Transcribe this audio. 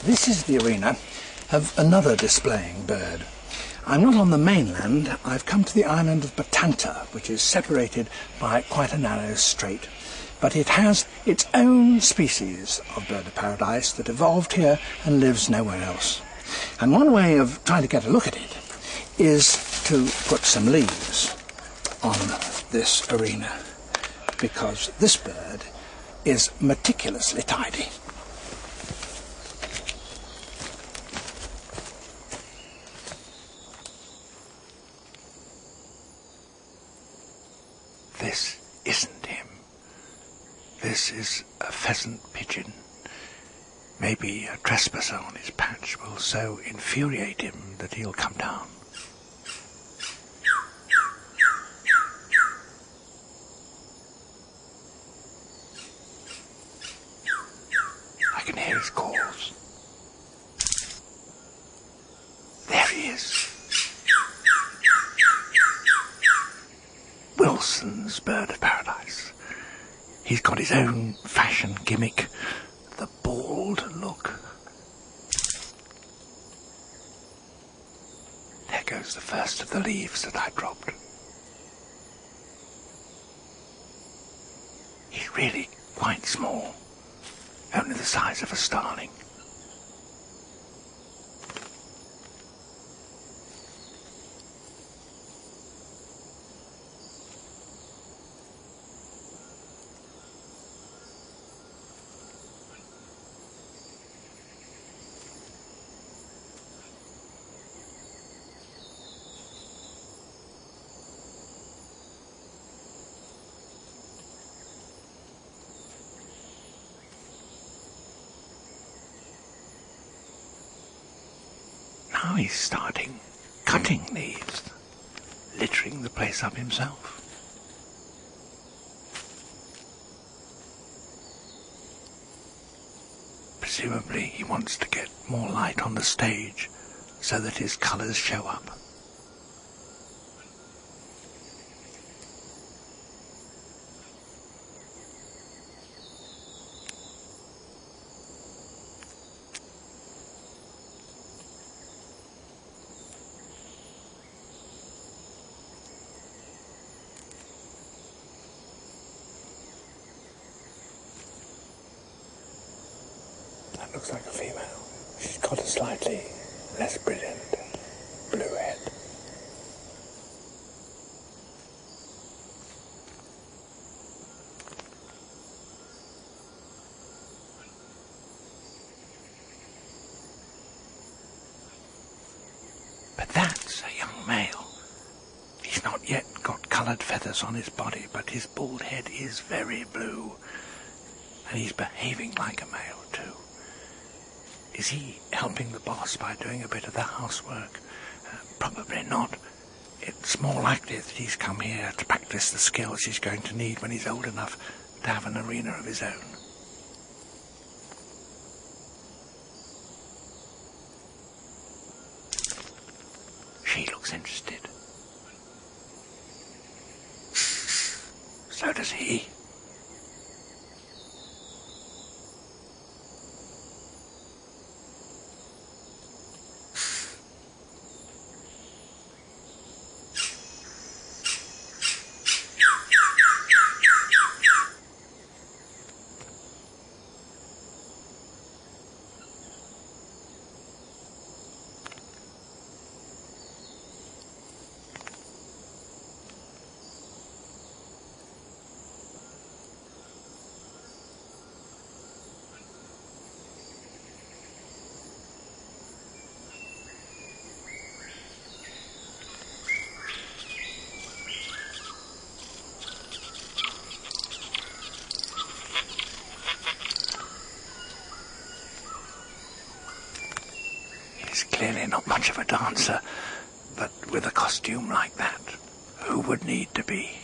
This is the arena of another displaying bird. I'm not on the mainland. I've come to the island of Batanta, which is separated by quite a narrow strait. But it has its own species of bird of paradise that evolved here and lives nowhere else. And one way of trying to get a look at it is to put some leaves on this arena, because this bird is meticulously tidy. This isn't him. This is a pheasant pigeon. Maybe a trespasser on his patch will so infuriate him that he'll come down. I can hear his calls. There he is. Wilson's bird of paradise. He's got his own fashion gimmick, the bald look. There goes the first of the leaves that I dropped. He's really quite small, only the size of a starling. Now he's starting cutting leaves, littering the place up himself. Presumably he wants to get more light on the stage so that his colours show up. That looks like a female. She's got a slightly less brilliant blue head. But that's a young male. He's not yet got coloured feathers on his body, but his bald head is very blue. And he's behaving like a male too. Is he helping the boss by doing a bit of the housework? Probably not. It's more likely that he's come here to practice the skills he's going to need when he's old enough to have an arena of his own. She looks interested. So does he. He's clearly not much of a dancer, but with a costume like that, who would need to be?